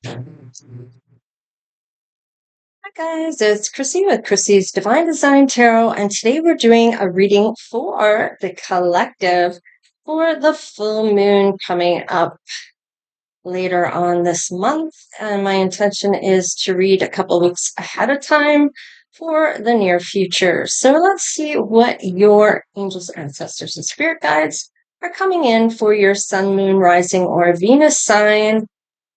Hi guys, it's Chrissie with Chrissie's Divine Design Tarot, and today we're doing a reading for the collective for the full moon coming up later on this month. And my intention is to read a couple weeks ahead of time for the near future. So let's see what your angels, ancestors, and spirit guides are coming in for your sun, moon, rising, or Venus sign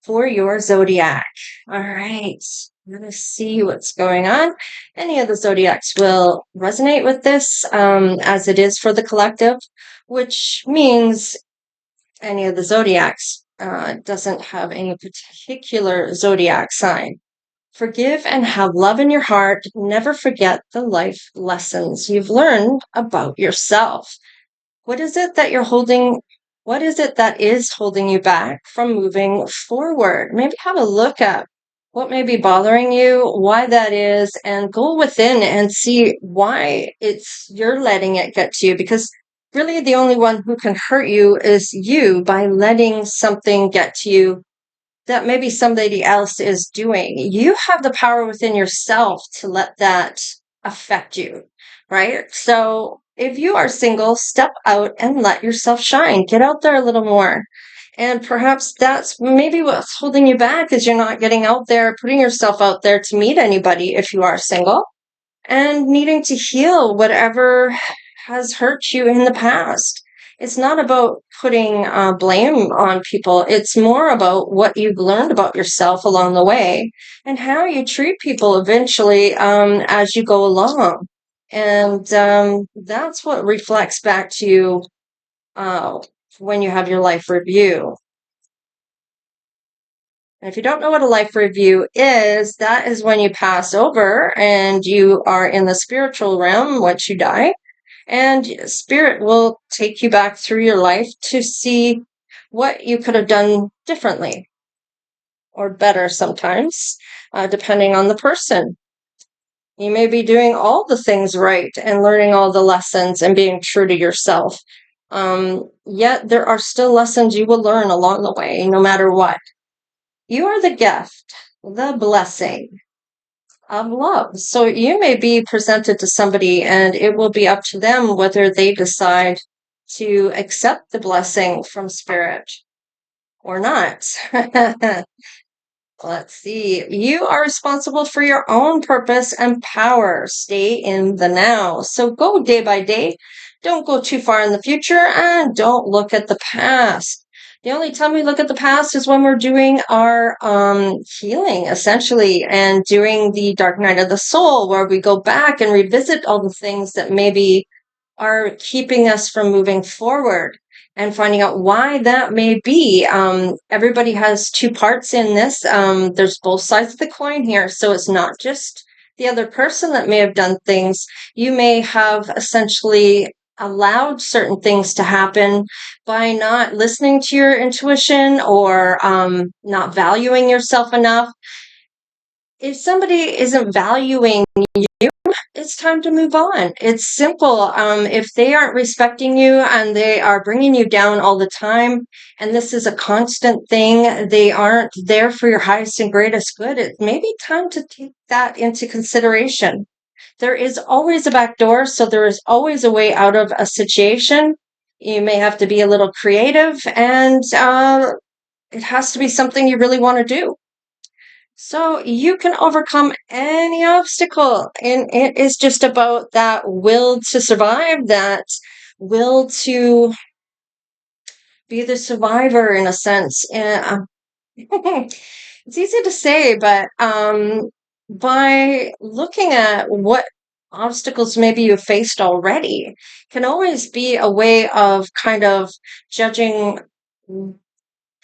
for your zodiac. All right, I'm going to see what's going on. Any of the zodiacs will resonate with this, as it is for the collective, which means any of the zodiacs doesn't have any particular zodiac sign. Forgive and have love in your heart. Never forget the life lessons you've learned about yourself. What is it that you're holding? What is it that is holding you back from moving forward? Maybe have a look at what may be bothering you, why that is, and go within and see why you're letting it get to you. Because really the only one who can hurt you is you by letting something get to you that maybe somebody else is doing. You have the power within yourself to let that affect you, right? So if you are single, step out and let yourself shine. Get out there a little more. And perhaps that's maybe what's holding you back is you're not getting out there, putting yourself out there to meet anybody if you are single, and needing to heal whatever has hurt you in the past. It's not about putting blame on people. It's more about what you've learned about yourself along the way and how you treat people eventually as you go along. And that's what reflects back to you when you have your life review. And if you don't know what a life review is, that is when you pass over and you are in the spiritual realm once you die. And spirit will take you back through your life to see what you could have done differently or better sometimes, depending on the person. You may be doing all the things right and learning all the lessons and being true to yourself. Yet there are still lessons you will learn along the way, no matter what. You are the gift, the blessing of love. So you may be presented to somebody and it will be up to them whether they decide to accept the blessing from spirit or not. Let's see. You are responsible for your own purpose and power. Stay in the now. So go day by day. Don't go too far in the future and don't look at the past. The only time we look at the past is when we're doing our healing, essentially, and doing the dark night of the soul, where we go back and revisit all the things that maybe are keeping us from moving forward and finding out why that may be. Everybody has two parts in this. There's both sides of the coin here. So it's not just the other person that may have done things. You may have essentially allowed certain things to happen by not listening to your intuition or not valuing yourself enough. If somebody isn't valuing you, it's time to move on. It's simple. If they aren't respecting you and they are bringing you down all the time, and this is a constant thing, they aren't there for your highest and greatest good, it may be time to take that into consideration. There is always a back door, so there is always a way out of a situation. You may have to be a little creative, and it has to be something you really want to do. So you can overcome any obstacle, and it is just about that will to survive, that will to be the survivor in a sense. And it's easy to say, but by looking at what obstacles maybe you've faced already can always be a way of kind of judging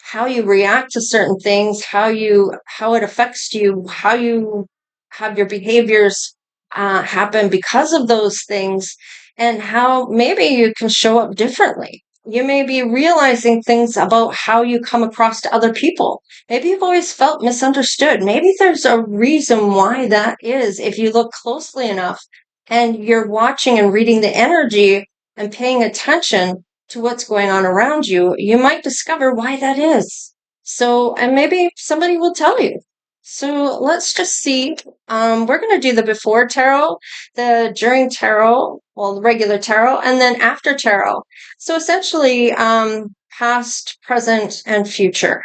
how you react to certain things, how it affects you, how you have your behaviors happen because of those things, and how maybe you can show up differently. You may be realizing things about how you come across to other people. Maybe you've always felt misunderstood. Maybe there's a reason why that is. If you look closely enough and you're watching and reading the energy and paying attention to what's going on around you, you might discover why that is. So, and maybe somebody will tell you. So let's just see. We're going to do the before tarot, the during tarot, well, the regular tarot, and then after tarot. So essentially, past, present, and future.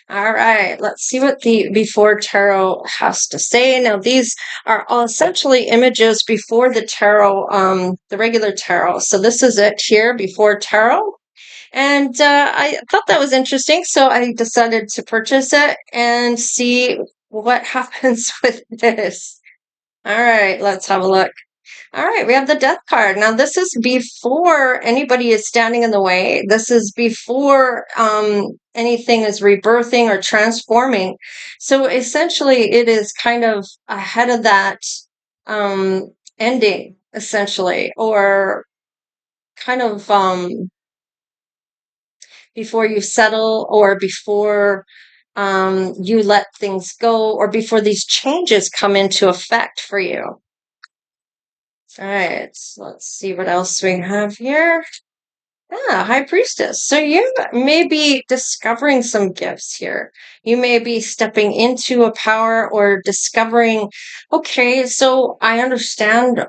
All right, let's see what the before tarot has to say. Now, these are all essentially images before the tarot, the regular tarot. So this is it here, before tarot. And I thought that was interesting, so I decided to purchase it and see what happens with this. All right, let's have a look. All right, we have the death card. Now, this is before anybody is standing in the way. This is before anything is rebirthing or transforming. So essentially, it is kind of ahead of that ending, essentially, or kind of before you settle or before you let things go or before these changes come into effect for you. All right, so let's see what else we have here. Yeah, High Priestess. So you may be discovering some gifts here. You may be stepping into a power or discovering, okay, so I understand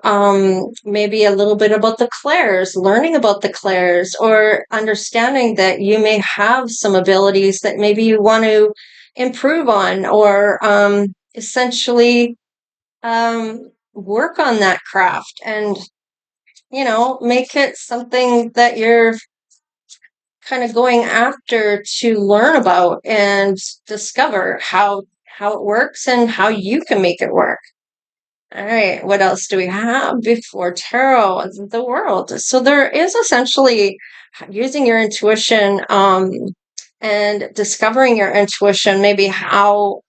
maybe a little bit about the clairs, learning about the clairs, or understanding that you may have some abilities that maybe you want to improve on or essentially work on that craft and make it something that you're kind of going after to learn about and discover how it works and how you can make it work. All right, what else do we have before tarot? The world. So there is essentially using your intuition and discovering your intuition, maybe how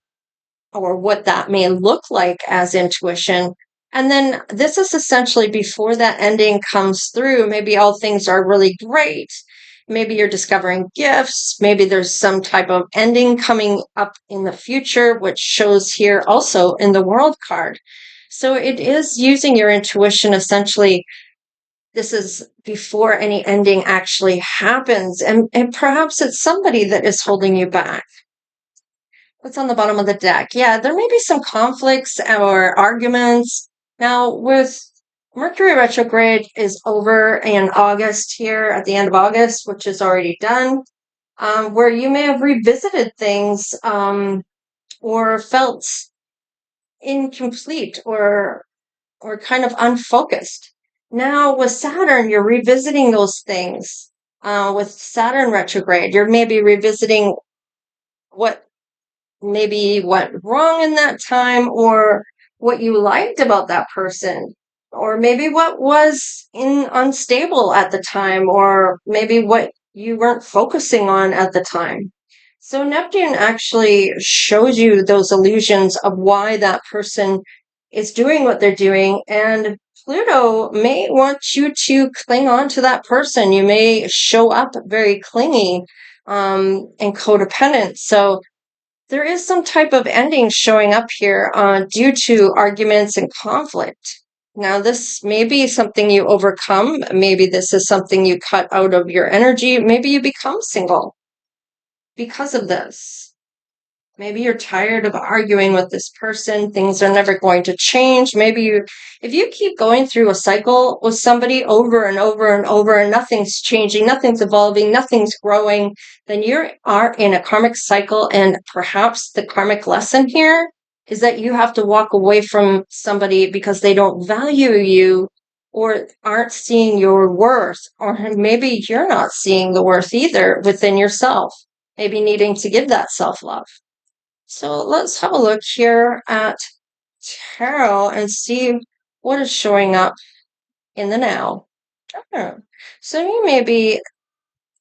or what that may look like as intuition. And then this is essentially before that ending comes through. Maybe all things are really great. Maybe you're discovering gifts. Maybe there's some type of ending coming up in the future, which shows here also in the world card. So it is using your intuition essentially. This is before any ending actually happens. And perhaps it's somebody that is holding you back. What's on the bottom of the deck? Yeah, there may be some conflicts or arguments. Now, with Mercury retrograde is over in August here, at the end of August, which is already done, where you may have revisited things or felt incomplete or kind of unfocused. Now, with Saturn, you're revisiting those things. With Saturn retrograde, you're maybe revisiting what maybe went wrong in that time or what you liked about that person or maybe what was unstable at the time or maybe what you weren't focusing on at the time. So Neptune actually shows you those illusions of why that person is doing what they're doing, and Pluto may want you to cling on to that person. You may show up very clingy and codependent. So there is some type of ending showing up here due to arguments and conflict. Now, this may be something you overcome. Maybe this is something you cut out of your energy. Maybe you become single because of this. Maybe you're tired of arguing with this person. Things are never going to change. If you keep going through a cycle with somebody over and over and over and nothing's changing, nothing's evolving, nothing's growing, then you are in a karmic cycle. And perhaps the karmic lesson here is that you have to walk away from somebody because they don't value you or aren't seeing your worth, or maybe you're not seeing the worth either within yourself, maybe needing to give that self-love. So let's have a look here at tarot and see what is showing up in the now. So you may be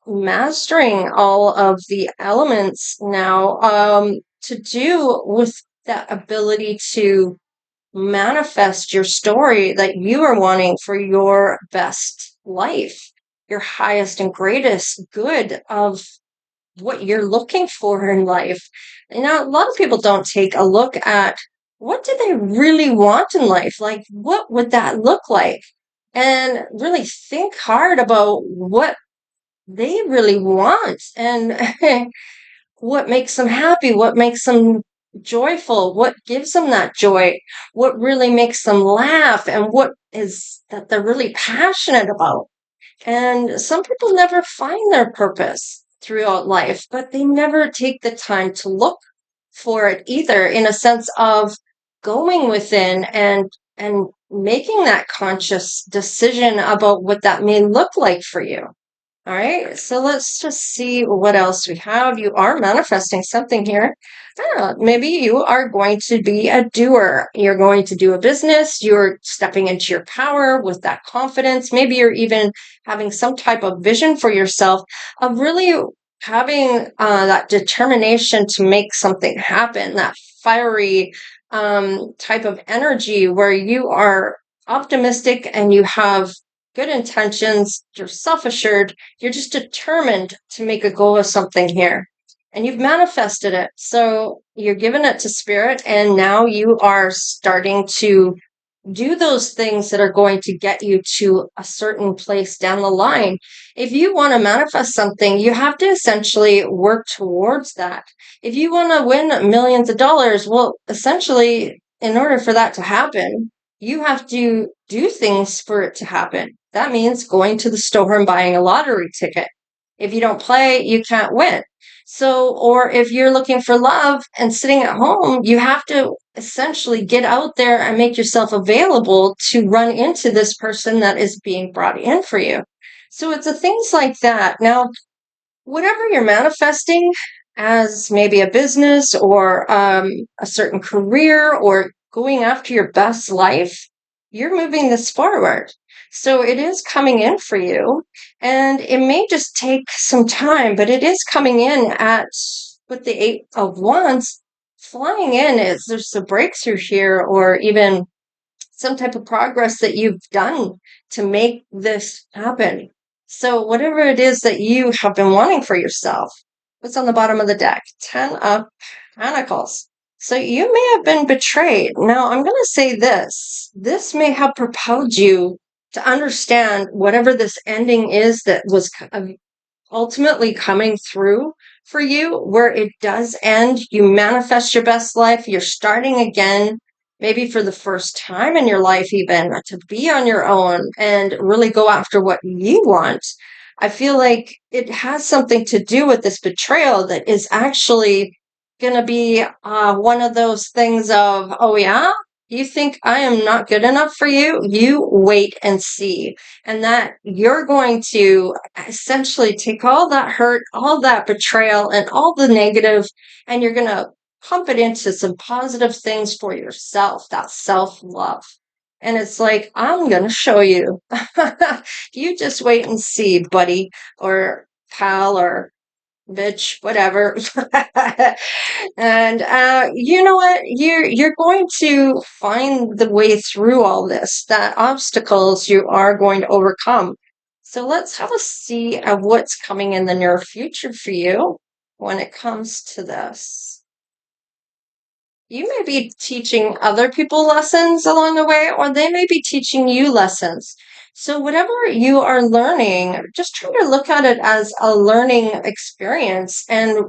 mastering all of the elements now to do with that ability to manifest your story that you are wanting for your best life, your highest and greatest good of what you're looking for in life. A lot of people don't take a look at what do they really want in life? Like, what would that look like? And really think hard about what they really want and what makes them happy, what makes them joyful, what gives them that joy, what really makes them laugh, and what is that they're really passionate about. And some people never find their purpose throughout life, but they never take the time to look for it either, in a sense of going within and making that conscious decision about what that may look like for you. All right, so let's just see what else we have. You are manifesting something here. Maybe you are going to be a doer. You're going to do a business. You're stepping into your power with that confidence. Maybe you're even having some type of vision for yourself of really having that determination to make something happen, that fiery type of energy where you are optimistic and you have good intentions, you're self-assured, you're just determined to make a go of something here. And you've manifested it. So you're giving it to spirit, and now you are starting to do those things that are going to get you to a certain place down the line. If you want to manifest something, you have to essentially work towards that. If you want to win millions of dollars, well, essentially, in order for that to happen, you have to do things for it to happen. That means going to the store and buying a lottery ticket. If you don't play, you can't win. So, or if you're looking for love and sitting at home, you have to essentially get out there and make yourself available to run into this person that is being brought in for you. So it's things like that. Now, whatever you're manifesting as maybe a business or a certain career or going after your best life, you're moving this forward. So it is coming in for you, and it may just take some time, but it is coming in at with the Eight of Wands flying in. Is there's a breakthrough here, or even some type of progress that you've done to make this happen. So whatever it is that you have been wanting for yourself, what's on the bottom of the deck? 10 of Pentacles. So you may have been betrayed. Now I'm going to say this. This may have propelled you to understand whatever this ending is that was ultimately coming through for you, where it does end. You manifest your best life. You're starting again, maybe for the first time in your life, even to be on your own and really go after what you want. I feel like it has something to do with this betrayal that is actually going to be one of those things of, oh, yeah, you think I am not good enough for you? You wait and see. And that you're going to essentially take all that hurt, all that betrayal, and all the negative, and you're going to pump it into some positive things for yourself, that self-love. And it's like, I'm going to show you. You just wait and see, buddy, or pal, or bitch, whatever. And you know what? You're going to find the way through all this. That obstacles you are going to overcome. So let's have a see of what's coming in the near future for you when it comes to this. You may be teaching other people lessons along the way, or they may be teaching you lessons. So whatever you are learning, just try to look at it as a learning experience and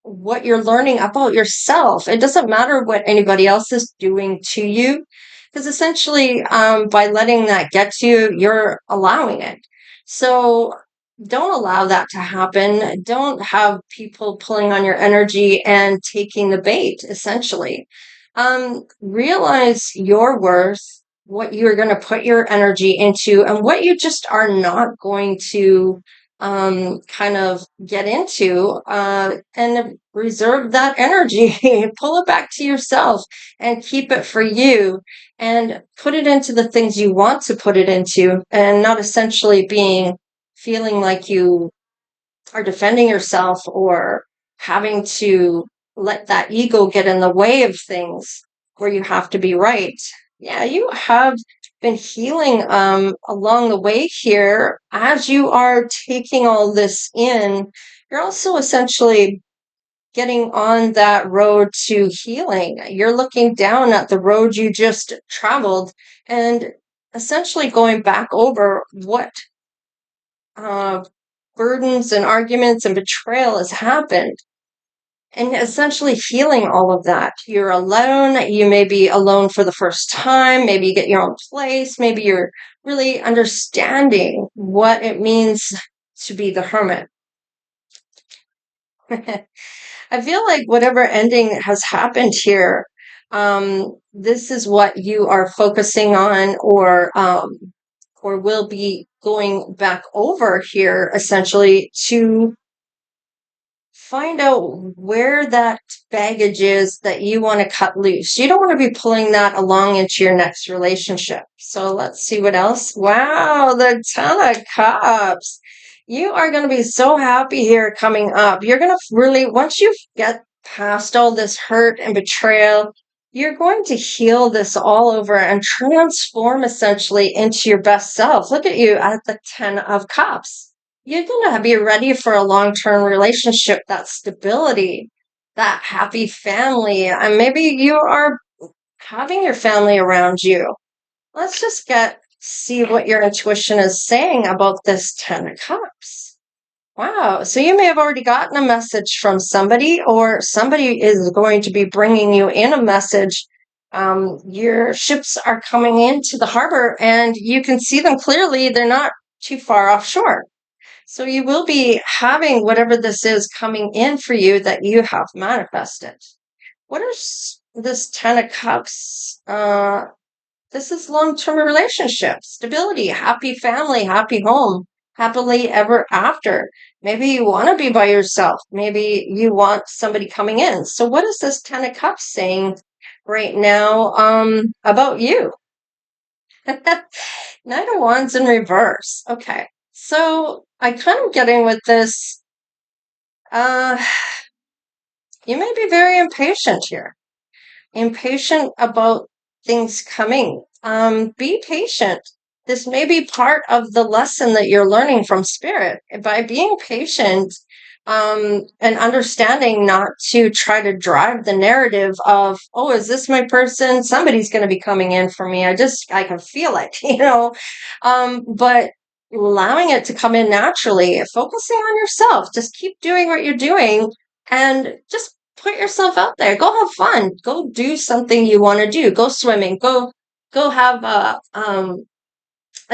what you're learning about yourself. It doesn't matter what anybody else is doing to you, because essentially, by letting that get to you, you're allowing it. So don't allow that to happen. Don't have people pulling on your energy and taking the bait, essentially. Realize your worth, what you're going to put your energy into, and what you just are not going to kind of get into, and reserve that energy. Pull it back to yourself and keep it for you, and put it into the things you want to put it into, and not essentially feeling like you are defending yourself or having to let that ego get in the way of things where you have to be right. Yeah, you have been healing along the way here. As you are taking all this in, you're also essentially getting on that road to healing. You're looking down at the road you just traveled and essentially going back over what uh, burdens and arguments and betrayal has happened. and essentially healing all of that. You're alone. You may be alone for the first time. Maybe you get your own place. Maybe you're really understanding what it means to be the hermit. I feel like whatever ending has happened here, this is what you are focusing on, or will be going back over here, essentially, to find out where that baggage is that you want to cut loose. You don't want to be pulling that along into your next relationship. So let's see what else. Wow, the Ten of Cups. You are going to be so happy here coming up. You're going to really, once you get past all this hurt and betrayal, you're going to heal this all over and transform essentially into your best self. Look at you at the Ten of Cups. You're going to be ready for a long-term relationship, that stability, that happy family, and maybe you are having your family around you. Let's just see what your intuition is saying about this Ten of Cups. Wow. So you may have already gotten a message from somebody, or somebody is going to be bringing you in a message. Your ships are coming into the harbor and you can see them clearly. They're not too far offshore. So you will be having whatever this is coming in for you that you have manifested. What is this Ten of Cups? This is long-term relationship, stability, happy family, happy home, happily ever after. Maybe you want to be by yourself. Maybe you want somebody coming in. So what is this Ten of Cups saying right now about you? Knight of Wands in reverse. Okay. So I kind of getting with this. You may be very impatient here. Impatient about things coming. Be patient. This may be part of the lesson that you're learning from Spirit. By being patient, and understanding not to try to drive the narrative of, oh, is this my person? Somebody's going to be coming in for me. I can feel it, but allowing it to come in naturally, focusing on yourself, just keep doing what you're doing and just put yourself out there. Go have fun. Go do something you want to do. Go swimming. Go have a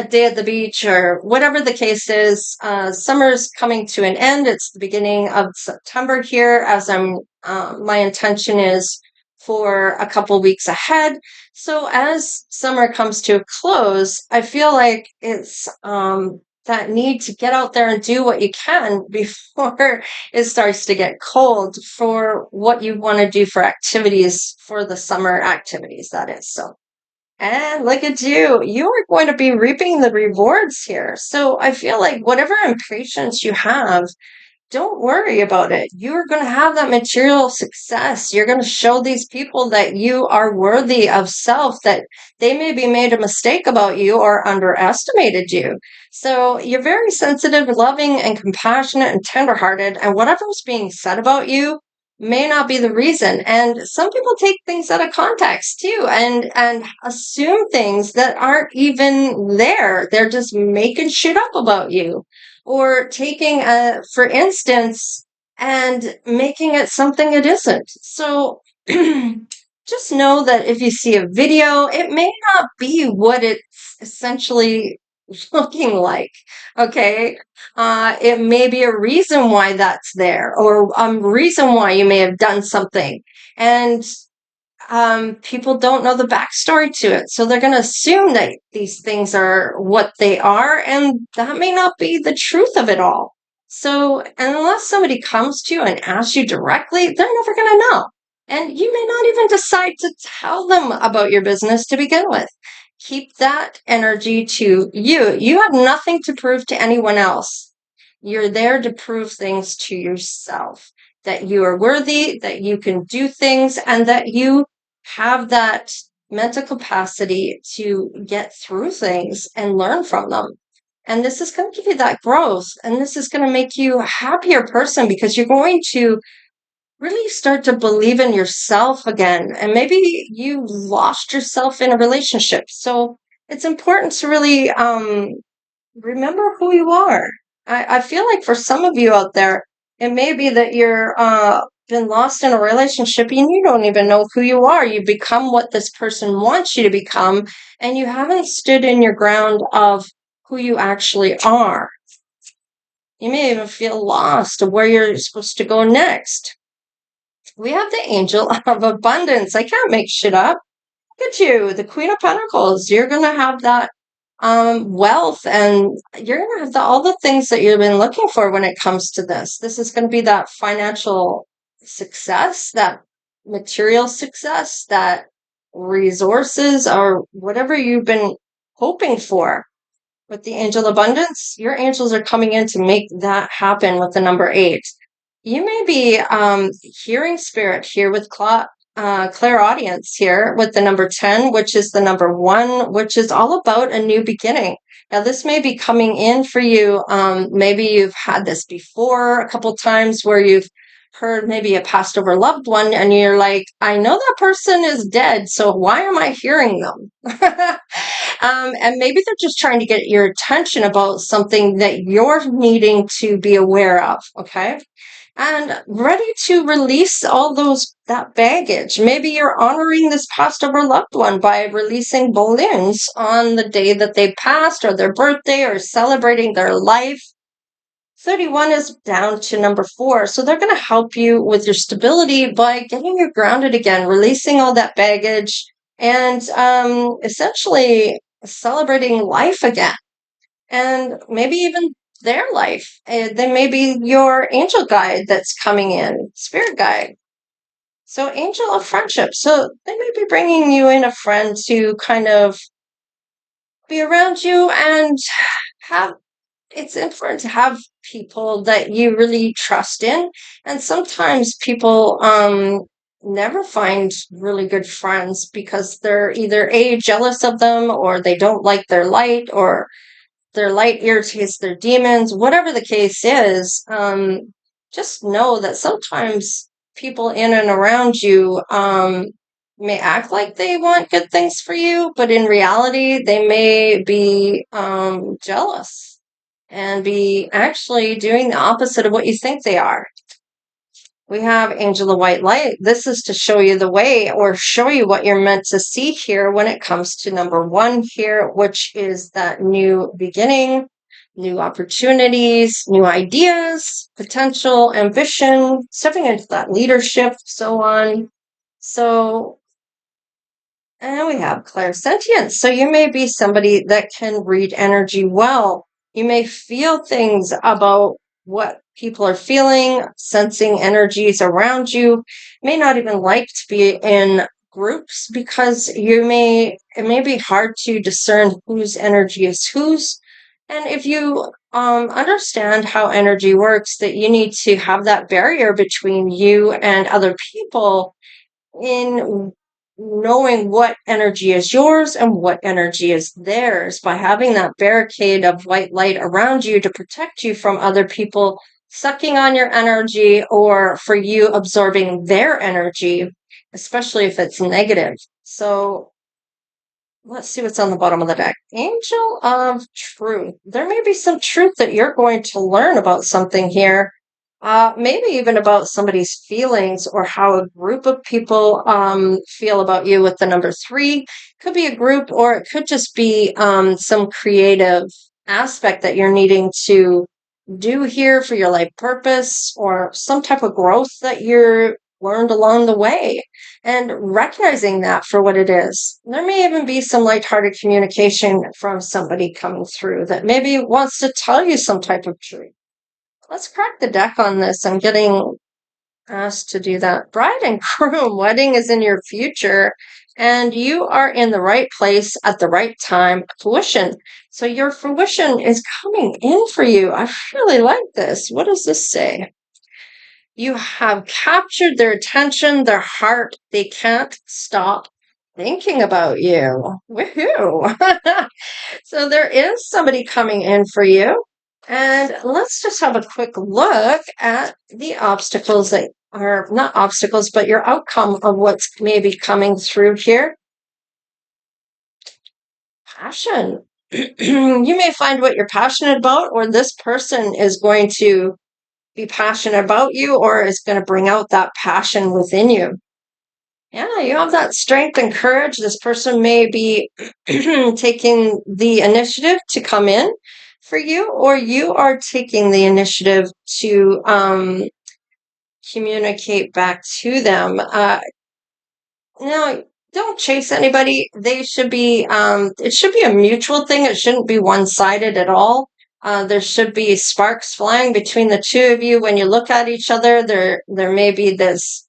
day at the beach, or whatever the case is. Summer's coming to an end. It's the beginning of September here, as my intention is for a couple weeks ahead. So as summer comes to a close, I feel like it's that need to get out there and do what you can before it starts to get cold, for what you want to do for activities, for the summer activities, that is. So, and look at you. You are going to be reaping the rewards here. So I feel like whatever impatience you have, don't worry about it. You're going to have that material success. You're going to show these people that you are worthy of self, that they maybe made a mistake about you or underestimated you. So you're very sensitive, loving, and compassionate and tenderhearted. And whatever's being said about you may not be the reason. And some people take things out of context too, and assume things that aren't even there. They're just making shit up about you, or taking for instance, and making it something it isn't. So just know that if you see a video, it may not be what it's essentially looking like. Okay. It may be a reason why that's there, or a reason why you may have done something. And people don't know the backstory to it. So they're going to assume that these things are what they are, and that may not be the truth of it all. So unless somebody comes to you and asks you directly, they're never going to know. And you may not even decide to tell them about your business to begin with. Keep that energy to you. You have nothing to prove to anyone else. You're there to prove things to yourself, that you are worthy, that you can do things, and that you have that mental capacity to get through things and learn from them. And this is going to give you that growth, and this is going to make you a happier person, because you're going to really start to believe in yourself again. And maybe you lost yourself in a relationship. So it's important to really remember who you are. I feel like for some of you out there, it may be that you're been lost in a relationship and you don't even know who you are. You become what this person wants you to become, and you haven't stood in your ground of who you actually are. You may even feel lost of where you're supposed to go next. We have the angel of abundance. I can't make shit up. Look at you, the Queen of Pentacles. You're going to have that wealth, and you're going to have all the things that you've been looking for when it comes to this. This is going to be that financial success, that material success, that resources, or whatever you've been hoping for. With the angel abundance, your angels are coming in to make that happen with the number 8. You may be hearing spirit here with clairaudience here with the number 10, which is the number 1, which is all about a new beginning. Now, this may be coming in for you. Maybe you've had this before a couple times where you've heard maybe a passed over loved one and you're like, I know that person is dead, so why am I hearing them? And maybe they're just trying to get your attention about something that you're needing to be aware of, okay? And ready to release all that baggage. Maybe you're honoring this passed over loved one by releasing balloons on the day that they passed, or their birthday, or celebrating their life. 31 is down to number 4. So they're going to help you with your stability by getting you grounded again, releasing all that baggage, and essentially celebrating life again. And maybe even their life. They may be your angel guide that's coming in, spirit guide. So angel of friendship. So they may be bringing you in a friend to kind of be around you, and it's important to have people that you really trust in. And sometimes people never find really good friends because they're either jealous of them, or they don't like their light, or their light irritates their demons. Whatever the case is, just know that sometimes people in and around you may act like they want good things for you, but in reality, they may be jealous and be actually doing the opposite of what you think they are. We have Angel of White Light. This is to show you the way, or show you what you're meant to see here when it comes to number 1 here, which is that new beginning, new opportunities, new ideas, potential, ambition, stepping into that leadership, so on. So, and we have clairsentience. So you may be somebody that can read energy well. You may feel things about what people are feeling, sensing energies around you. May not even like to be in groups because it may be hard to discern whose energy is whose. And if you understand how energy works, that you need to have that barrier between you and other people in knowing what energy is yours and what energy is theirs, by having that barricade of white light around you to protect you from other people sucking on your energy, or for you absorbing their energy, especially if it's negative. So let's see what's on the bottom of the deck. Angel of Truth. There may be some truth that you're going to learn about something here. Maybe even about somebody's feelings, or how a group of people feel about you with the number 3. Could be a group, or it could just be some creative aspect that you're needing to do here for your life purpose, or some type of growth that you're learned along the way, and recognizing that for what it is. There may even be some lighthearted communication from somebody coming through that maybe wants to tell you some type of truth. Let's crack the deck on this. I'm getting asked to do that. Bride and groom, wedding is in your future, and you are in the right place at the right time. Fruition. So your fruition is coming in for you. I really like this. What does this say? You have captured their attention, their heart. They can't stop thinking about you. Woohoo! So there is somebody coming in for you. And let's just have a quick look at the obstacles that are not obstacles, but your outcome of what's maybe coming through here. Passion. You may find what you're passionate about, or this person is going to be passionate about you or is going to bring out that passion within you. Yeah, you have that strength and courage. This person may be taking the initiative to come in for you, or you are taking the initiative to communicate back to them. No, don't chase anybody. They should be, it should be a mutual thing. It shouldn't be one-sided at all. There should be sparks flying between the two of you. When you look at each other, there may be this,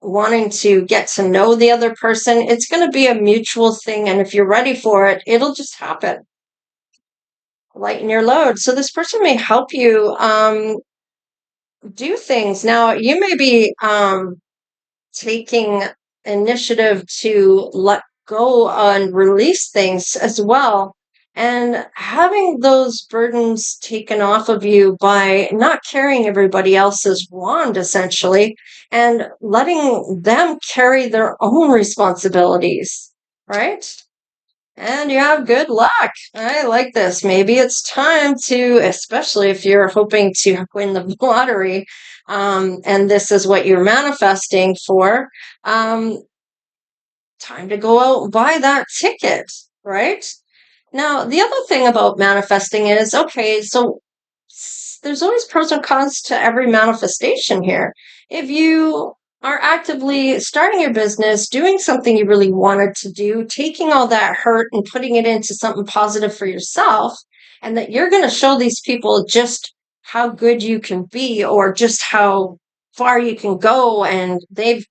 wanting to get to know the other person. It's going to be a mutual thing. And if you're ready for it, it'll just happen. Lighten your load. So this person may help you, do things. Now, you may be, taking initiative to let go and release things as well. And having those burdens taken off of you by not carrying everybody else's wand, essentially, and letting them carry their own responsibilities, right? And you have good luck. I like this. Maybe it's time to, especially if you're hoping to win the lottery, and this is what you're manifesting for, time to go out and buy that ticket, right? Now, the other thing about manifesting is, okay, so there's always pros and cons to every manifestation here. If you are actively starting your business, doing something you really wanted to do, taking all that hurt and putting it into something positive for yourself, and that you're going to show these people just how good you can be or just how far you can go, and they've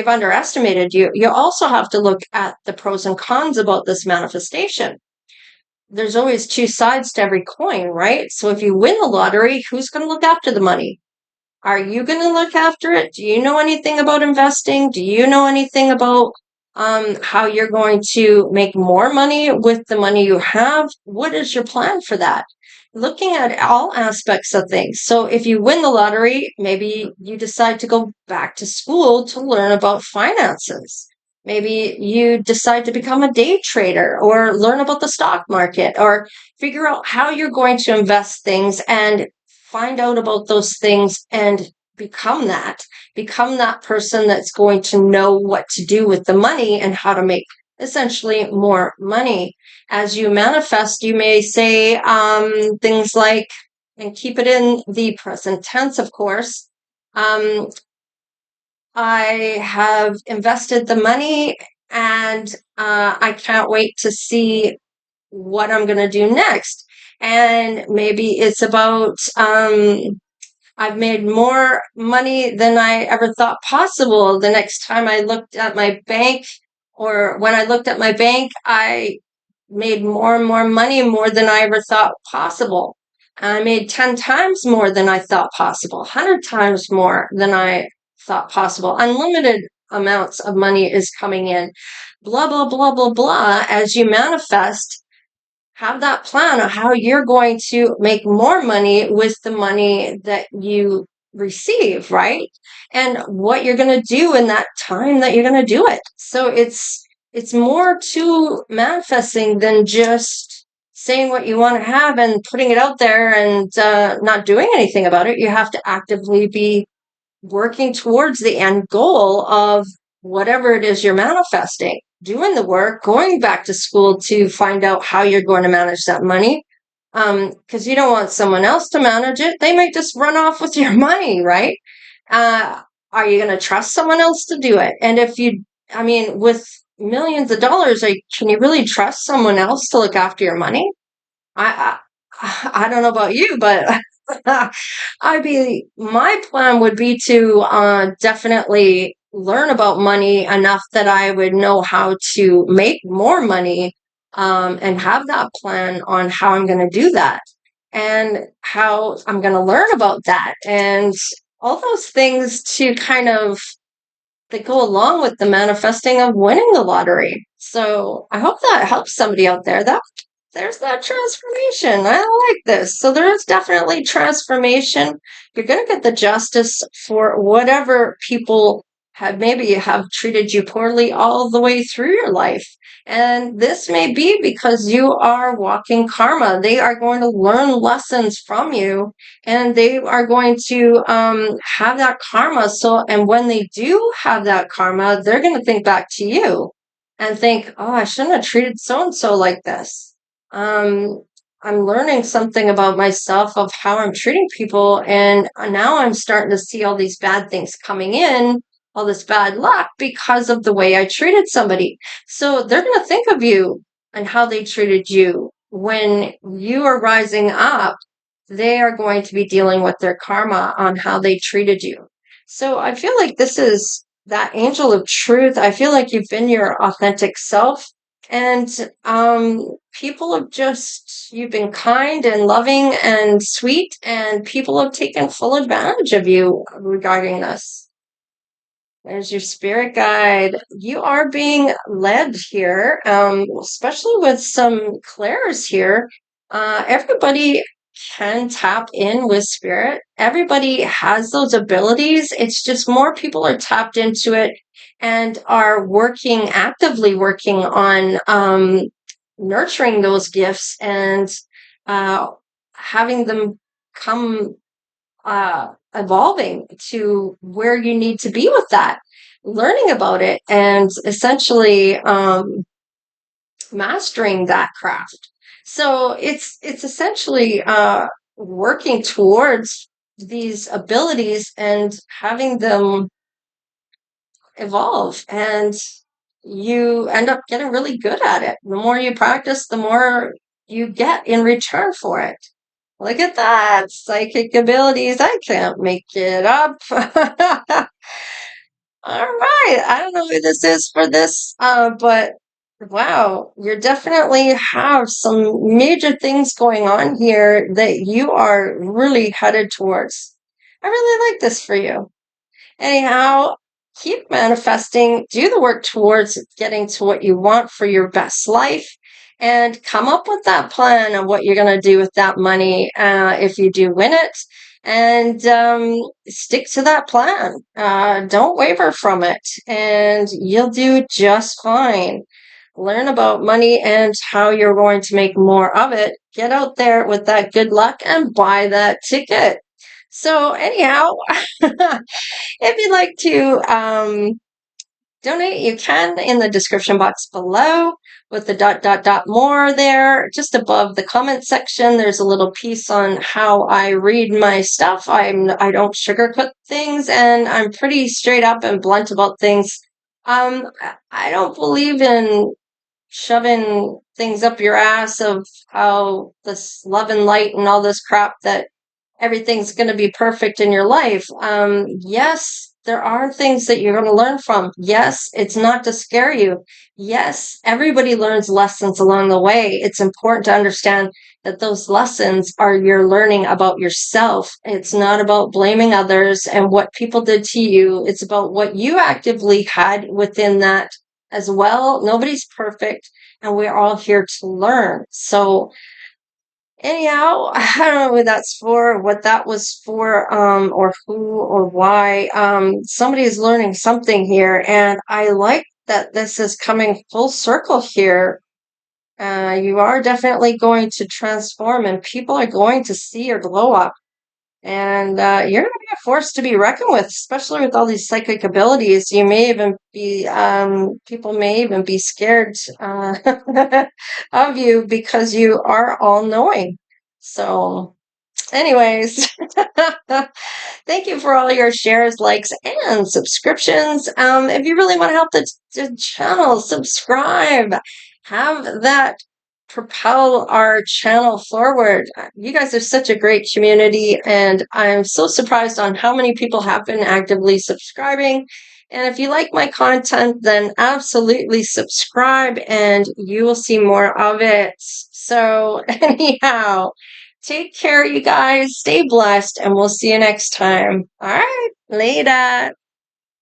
underestimated you. You also have to look at the pros and cons about this manifestation. There's always two sides to every coin, right? So if you win the lottery, who's going to look after the money? Are you going to look after it? Do you know anything about investing? Do you know anything about how you're going to make more money with the money you have? What is your plan for that? Looking at all aspects of things. So if you win the lottery, maybe you decide to go back to school to learn about finances. Maybe you decide to become a day trader or learn about the stock market or figure out how you're going to invest things and find out about those things and become that person that's going to know what to do with the money and how to make essentially more money. As you manifest, you may say things like, and keep it in the present tense, of course, I have invested the money and I can't wait to see what I'm going to do next. And maybe it's about, I've made more money than I ever thought possible. The next time I looked at my bank, or when I looked at my bank, I made more and more money, more than I ever thought possible. I made 10 times more than I thought possible, 100 times more than I thought possible. Unlimited amounts of money is coming in. Blah, blah, blah, blah, blah. As you manifest, have that plan of how you're going to make more money with the money that you receive, right? And what you're going to do in that time that you're going to do it. So it's more to manifesting than just saying what you want to have and putting it out there and not doing anything about it. You have to actively be working towards the end goal of whatever it is you're manifesting, doing the work, going back to school to find out how you're going to manage that money. Because you don't want someone else to manage it. They might just run off with your money, right? Are you going to trust someone else to do it? And if you, I mean, with millions of dollars, can you really trust someone else to look after your money? I don't know about you, but my plan would be to definitely learn about money enough that I would know how to make more money, and have that plan on how I'm going to do that and how I'm going to learn about that and all those things to kind of that go along with the manifesting of winning the lottery. So I hope that helps somebody out there. There's that transformation. I like this. So there is definitely transformation. You're going to get the justice for whatever people have treated you poorly all the way through your life. And this may be because you are walking karma. They are going to learn lessons from you, and they are going to have that karma. So, and when they do have that karma, they're going to think back to you and think, oh, I shouldn't have treated so and so like this. Um, I'm learning something about myself of how I'm treating people, and now I'm starting to see all these bad things coming in, all this bad luck because of the way I treated somebody. So they're going to think of you and how they treated you. When you are rising up, they are going to be dealing with their karma on how they treated you. So I feel like this is that angel of truth. I feel like you've been your authentic self, and people have you've been kind and loving and sweet, and people have taken full advantage of you regarding this. There's your spirit guide. You are being led here, especially with some clairs here. Everybody can tap in with spirit. Everybody has those abilities. It's just more people are tapped into it and are actively working on nurturing those gifts and having them come evolving to where you need to be with that, learning about it, and essentially mastering that craft. So it's essentially working towards these abilities and having them evolve, and you end up getting really good at it. The more you practice, the more you get in return for it. Look at that. Psychic abilities. I can't make it up. All right. I don't know who this is for this, but wow, you definitely have some major things going on here that you are really headed towards. I really like this for you. Anyhow, keep manifesting, do the work towards getting to what you want for your best life, and come up with that plan of what you're going to do with that money if you do win it. And stick to that plan. Don't waver from it, and you'll do just fine. Learn about money and how you're going to make more of it. Get out there with that good luck and buy that ticket. So, anyhow, if you'd like to donate, you can in the description box below with the ... more there. Just above the comment section, there's a little piece on how I read my stuff. I don't sugarcoat things, and I'm pretty straight up and blunt about things. I don't believe in shoving things up your ass of how this love and light and all this crap that everything's going to be perfect in your life. Yes, there are things that you're going to learn from. Yes, it's not to scare you. Yes, everybody learns lessons along the way. It's important to understand that those lessons are your learning about yourself. It's not about blaming others and what people did to you. It's about what you actively had within that as well. Nobody's perfect, and we're all here to learn. So anyhow, I don't know who that's for, what that was for, or who or why. Somebody is learning something here, and I like that this is coming full circle here. You are definitely going to transform, and people are going to see your glow up. And you're going to be a force to be reckoned with, especially with all these psychic abilities. You may even be, people may even be scared of you because you are all knowing. So, anyways, thank you for all your shares, likes, and subscriptions. If you really want to help the channel, subscribe. Have that propel our channel forward. You guys are such a great community, and I'm so surprised on how many people have been actively subscribing. And if you like my content, then absolutely subscribe and you will see more of it. So anyhow, take care, you guys. Stay blessed, and we'll see you next time. All right, later.